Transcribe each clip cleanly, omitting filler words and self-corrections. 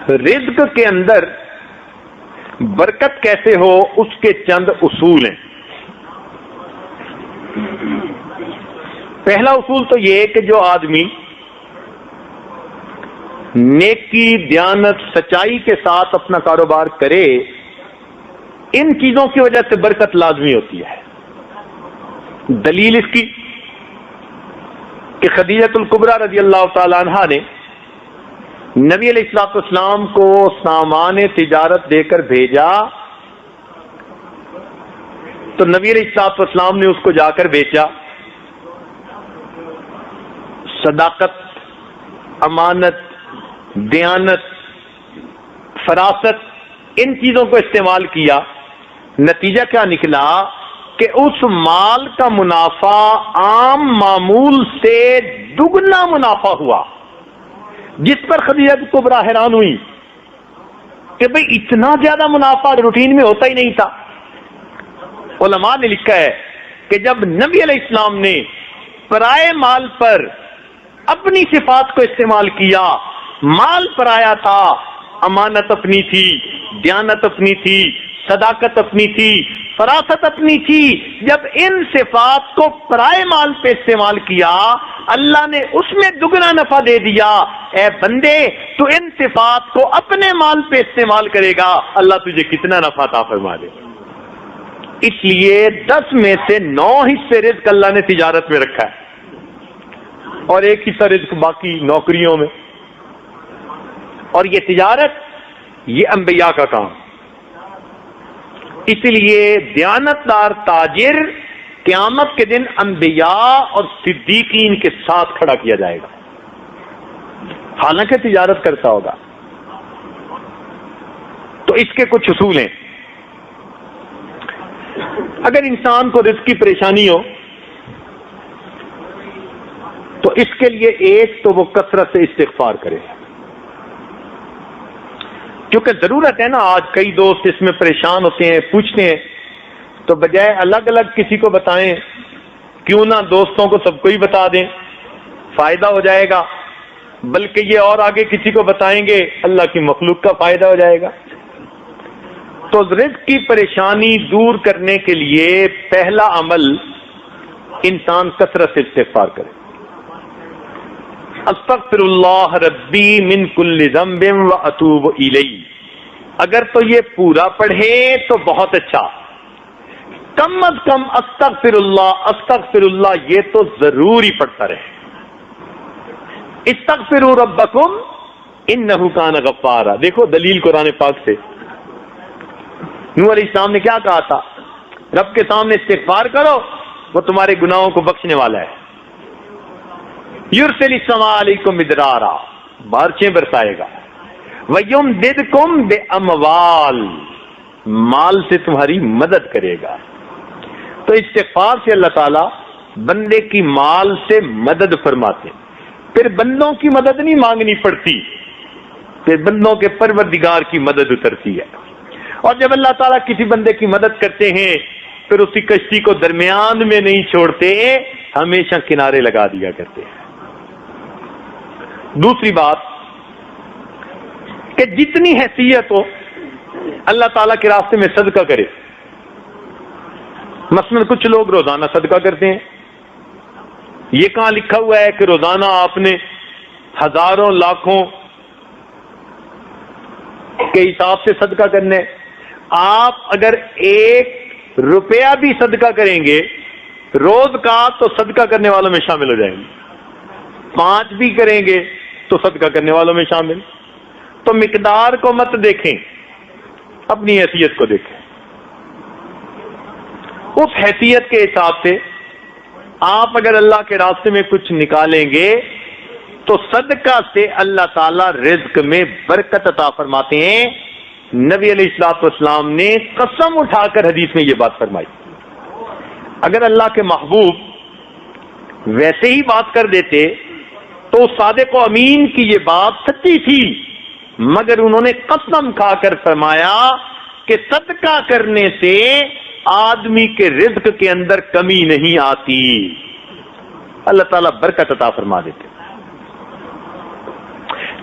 رزق کے اندر برکت کیسے ہو اس کے چند اصول ہیں. پہلا اصول تو یہ کہ جو آدمی نیکی، دیانت، سچائی کے ساتھ اپنا کاروبار کرے، ان چیزوں کی وجہ سے برکت لازمی ہوتی ہے. دلیل اس کی کہ خدیجہ الکبریٰ رضی اللہ تعالی عنہا نے نبی علیہ الصلوۃ والسلام کو سامان تجارت دے کر بھیجا تو نبی علیہ الصلوۃ والسلام نے اس کو جا کر بیچا. صداقت، امانت، دیانت، فراست، ان چیزوں کو استعمال کیا. نتیجہ کیا نکلا کہ اس مال کا منافع عام معمول سے دگنا منافع ہوا، جس پر خدیجہ کبریٰ حیران ہوئی کہ بھئی اتنا زیادہ منافع روٹین میں ہوتا ہی نہیں تھا. علماء نے لکھا ہے کہ جب نبی علیہ السلام نے پرائے مال پر اپنی صفات کو استعمال کیا، مال پرایا تھا، امانت اپنی تھی، دیانت اپنی تھی، صداقت اپنی تھی، فراست اپنی تھی، جب ان صفات کو پرائے مال پہ استعمال کیا اللہ نے اس میں دگنا نفع دے دیا. اے بندے، تو ان صفات کو اپنے مال پہ استعمال کرے گا، اللہ تجھے کتنا نفع عطا فرما دے. اس لیے 10 میں سے 9 حصے رزق اللہ نے تجارت میں رکھا ہے اور 1 حصہ رزق باقی نوکریوں میں. اور یہ تجارت، یہ انبیاء کا کام. اس لیے دیانتدار تاجر قیامت کے دن انبیاء اور صدیقین کے ساتھ کھڑا کیا جائے گا، حالانکہ تجارت کرتا ہوگا. تو اس کے کچھ اصول ہیں. اگر انسان کو رزق کی پریشانی ہو تو اس کے لیے ایک تو وہ کثرت سے استغفار کرے، کیونکہ ضرورت ہے نا. آج کئی دوست اس میں پریشان ہوتے ہیں، پوچھتے ہیں، تو بجائے الگ الگ کسی کو بتائیں کیوں نہ دوستوں کو سب کو ہی بتا دیں، فائدہ ہو جائے گا. بلکہ یہ اور آگے کسی کو بتائیں گے اللہ کی مخلوق کا فائدہ ہو جائے گا. تو رزق کی پریشانی دور کرنے کے لیے پہلا عمل انسان کثرت سے استغفار کرے. استغفر اللہ ربی من کل ذنب واتوب الیہ. اگر تو یہ پورا پڑھے تو بہت اچھا، کم از کم استغفر اللہ یہ تو ضرور ہی پڑھتا رہے. استغفروا ربکم انہ کان غفارا. دیکھو دلیل قرآن پاک سے. نوح علیہ السلام نے کیا کہا تھا؟ رب کے سامنے استغفار کرو، وہ تمہارے گناہوں کو بخشنے والا ہے. یرسل السماء علیکم مدرارا، بارشیں برسائے گا. ویمددکم باموال، مال سے تمہاری مدد کرے گا. تو استغفار سے اللہ تعالیٰ بندے کی مال سے مدد فرماتے. پھر بندوں کی مدد نہیں مانگنی پڑتی، پھر بندوں کے پروردگار کی مدد اترتی ہے. اور جب اللہ تعالیٰ کسی بندے کی مدد کرتے ہیں پھر اسی کشتی کو درمیان میں نہیں چھوڑتے، ہمیشہ کنارے لگا دیا کرتے ہیں. دوسری بات کہ جتنی حیثیت ہو اللہ تعالیٰ کے راستے میں صدقہ کرے. مثلا کچھ لوگ روزانہ صدقہ کرتے ہیں. یہ کہاں لکھا ہوا ہے کہ روزانہ آپ نے ہزاروں لاکھوں کے حساب سے صدقہ کرنا ہے؟ آپ اگر 1 روپیہ بھی صدقہ کریں گے روز کا تو صدقہ کرنے والوں میں شامل ہو جائیں گے. 5 بھی کریں گے تو صدقہ کرنے والوں میں شامل. تو مقدار کو مت دیکھیں، اپنی حیثیت کو دیکھیں. اس حیثیت کے حساب سے آپ اگر اللہ کے راستے میں کچھ نکالیں گے تو صدقہ سے اللہ تعالی رزق میں برکت عطا فرماتے ہیں. نبی علیہ الصلوۃ والسلام نے قسم اٹھا کر حدیث میں یہ بات فرمائی. اگر اللہ کے محبوب ویسے ہی بات کر دیتے تو صادق و امین کی یہ بات سچی تھی، مگر انہوں نے قسم کھا کر فرمایا کہ صدقہ کرنے سے آدمی کے رزق کے اندر کمی نہیں آتی، اللہ تعالیٰ برکت عطا فرما دیتے.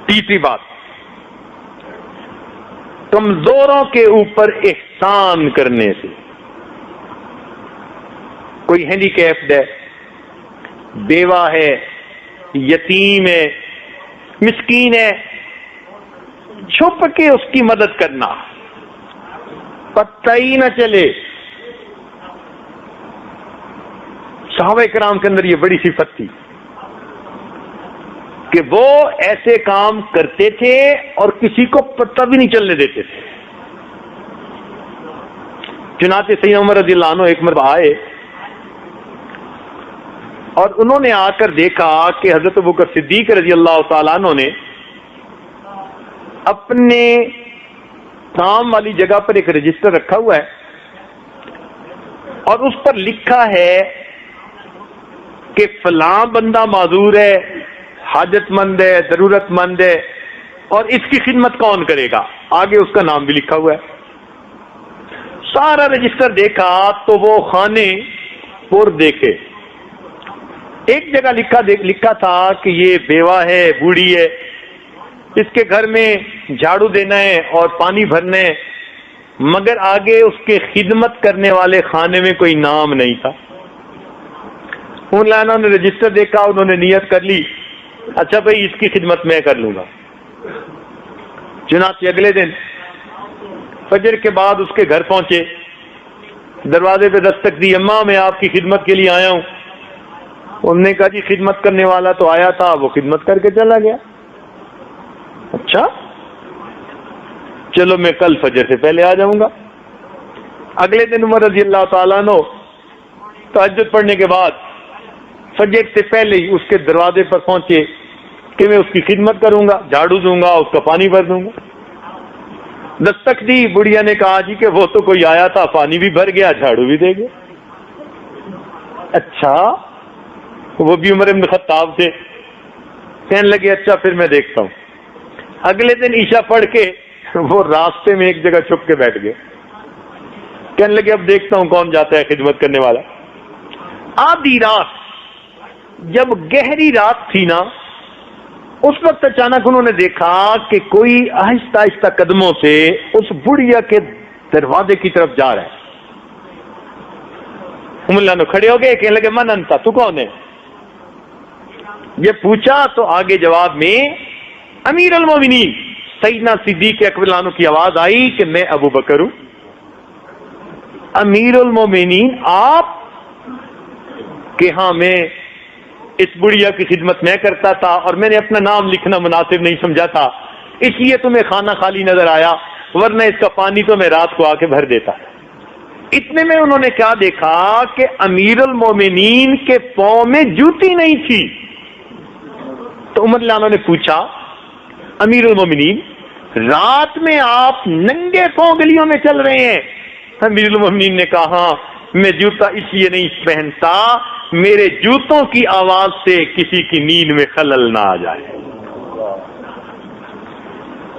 تیسری بات کمزوروں کے اوپر احسان کرنے سے. کوئی ہینڈی کیپڈ ہے، بیوہ ہے، یتیم ہے، مسکین ہے، چھپ کے اس کی مدد کرنا، پتہ ہی نہ چلے. صحابہ کرام کے اندر یہ بڑی صفت تھی کہ وہ ایسے کام کرتے تھے اور کسی کو پتہ بھی نہیں چلنے دیتے تھے. چنانچہ سیدنا عمر رضی اللہ عنہ ایک مرتبہ آئے اور انہوں نے آ کر دیکھا کہ حضرت ابوبکر صدیق رضی اللہ تعالیٰ عنہ نے اپنے کام والی جگہ پر ایک رجسٹر رکھا ہوا ہے اور اس پر لکھا ہے کہ فلاں بندہ معذور ہے، حاجت مند ہے، ضرورت مند ہے، اور اس کی خدمت کون کرے گا. آگے اس کا نام بھی لکھا ہوا ہے. سارا رجسٹر دیکھا تو وہ خانے پور دیکھے. ایک جگہ لکھا تھا کہ یہ بیوہ ہے، بوڑھی ہے، اس کے گھر میں جھاڑو دینا ہے اور پانی بھرنا ہے، مگر آگے اس کے خدمت کرنے والے خانے میں کوئی نام نہیں تھا. انہوں نے رجسٹر دیکھا، انہوں نے نیت کر لی، اچھا بھائی اس کی خدمت میں کر لوں گا. چنانچہ اگلے دن فجر کے بعد اس کے گھر پہنچے، دروازے پہ دستک دی، اماں میں آپ کی خدمت کے لیے آیا ہوں. انہوں نے کہا جی خدمت کرنے والا تو آیا تھا، وہ خدمت کر کے چلا گیا. اچھا چلو میں کل فجر سے پہلے آ جاؤں گا. اگلے دن عمر رضی اللہ تعالیٰ عنہ تہجد پڑھنے کے بعد فجر سے پہلے ہی اس کے دروازے پر پہنچے کہ میں اس کی خدمت کروں گا، جھاڑو دوں گا، اس کا پانی بھر دوں گا. دستک دی، بڑھیا نے کہا جی کہ وہ تو کوئی آیا تھا، پانی بھی بھر گیا، جھاڑو بھی دے گیا. اچھا، وہ بھی عمر بن خطاب تھے. کہنے لگے اچھا پھر میں دیکھتا ہوں. اگلے دن عشاء پڑھ کے وہ راستے میں ایک جگہ چھپ کے بیٹھ گئے. کہنے لگے اب دیکھتا ہوں کون جاتا ہے خدمت کرنے والا. آدھی رات، جب گہری رات تھی نا، اس وقت اچانک انہوں نے دیکھا کہ کوئی آہستہ آہستہ قدموں سے اس بڑھیا کے دروازے کی طرف جا رہا ہے. اللہ کھڑے ہو گئے، کہنے لگے من انت، تو کون ہے؟ یہ پوچھا تو آگے جواب میں امیر المومنین سیدنا صدیق اکبر عنہ کی آواز آئی کہ میں ابو بکر ہوں. امیر المومنین آپ؟ کہ ہاں میں اس بڑھیا کی خدمت میں کرتا تھا اور میں نے اپنا نام لکھنا مناسب نہیں سمجھا تھا، اس لیے تمہیں خانہ خالی نظر آیا، ورنہ اس کا پانی تو میں رات کو آ کے بھر دیتا. اتنے میں انہوں نے کیا دیکھا کہ امیر المومنین کے پاؤں میں جوتی نہیں تھی. تو عمر رضی اللہ عنہ نے پوچھا امیر المومنین رات میں آپ ننگے پاؤں گلیوں میں چل رہے ہیں؟ امیر المومنین نے کہا ہاں، میں جوتا اس لیے نہیں پہنتا میرے جوتوں کی آواز سے کسی کی نیند میں خلل نہ آ جائے.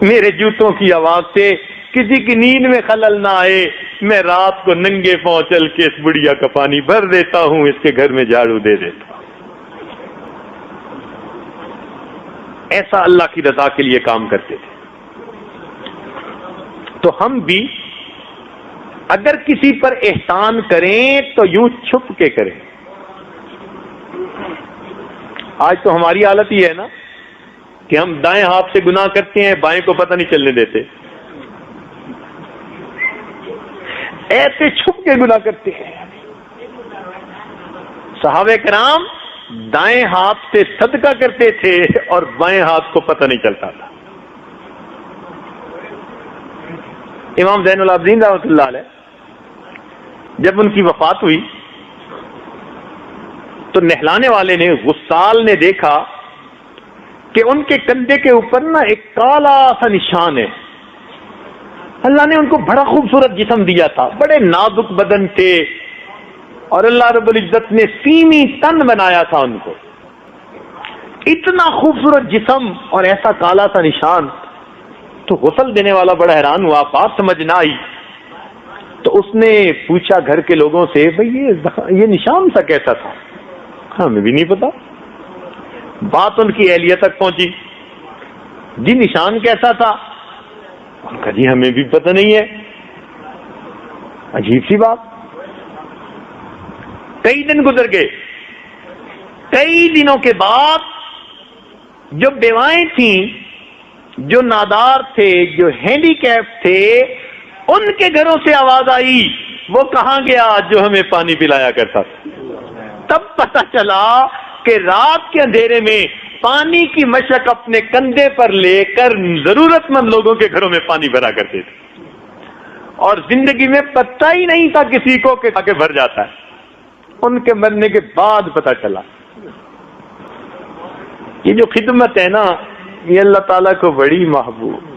میرے جوتوں کی آواز سے کسی کی نیند میں خلل نہ آئے. میں رات کو ننگے پاؤں چل کے اس بڑھیا کا پانی بھر دیتا ہوں، اس کے گھر میں جھاڑو دے دیتا ہوں. ایسا اللہ کی رضا کے لیے کام کرتے تھے. تو ہم بھی اگر کسی پر احسان کریں تو یوں چھپ کے کریں. آج تو ہماری حالت یہ ہے نا کہ ہم دائیں ہاتھ سے گناہ کرتے ہیں، بائیں کو پتہ نہیں چلنے دیتے، ایسے چھپ کے گناہ کرتے ہیں. صحابہ کرام دائیں ہاتھ سے صدقہ کرتے تھے اور بائیں ہاتھ کو پتہ نہیں چلتا تھا. امام زین العابدین رحمۃ اللہ علیہ جب ان کی وفات ہوئی تو نہلانے والے نے، غسال نے دیکھا کہ ان کے کندھے کے اوپر نا ایک کالا سا نشان ہے. اللہ نے ان کو بڑا خوبصورت جسم دیا تھا، بڑے نازک بدن تھے، اور اللہ رب العزت نے سیمی تن بنایا تھا ان کو. اتنا خوبصورت جسم اور ایسا کالا سا نشان. تو غسل دینے والا بڑا حیران ہوا، بات سمجھ نہ آئی. تو اس نے پوچھا گھر کے لوگوں سے بھئی یہ نشان سا کیسا تھا؟ ہمیں بھی نہیں پتا. بات ان کی اہلیہ تک پہنچی، جی نشان کیسا تھا؟ ان کا جی ہمیں بھی پتہ نہیں ہے. عجیب سی بات. کئی دن گزر گئے. کئی دنوں کے بعد جو بیوائیں تھیں، جو نادار تھے، جو ہینڈی کیپ تھے، ان کے گھروں سے آواز آئی وہ کہاں گیا جو ہمیں پانی پلایا کرتا تھا. تب پتہ چلا کہ رات کے اندھیرے میں پانی کی مشک اپنے کندھے پر لے کر ضرورت مند لوگوں کے گھروں میں پانی بھرا کرتے تھے، اور زندگی میں پتہ ہی نہیں تھا کسی کو کہ آگے بھر جاتا ہے. ان کے مرنے کے بعد پتہ چلا. یہ جو خدمت ہے نا، یہ اللہ تعالیٰ کو بڑی محبوب.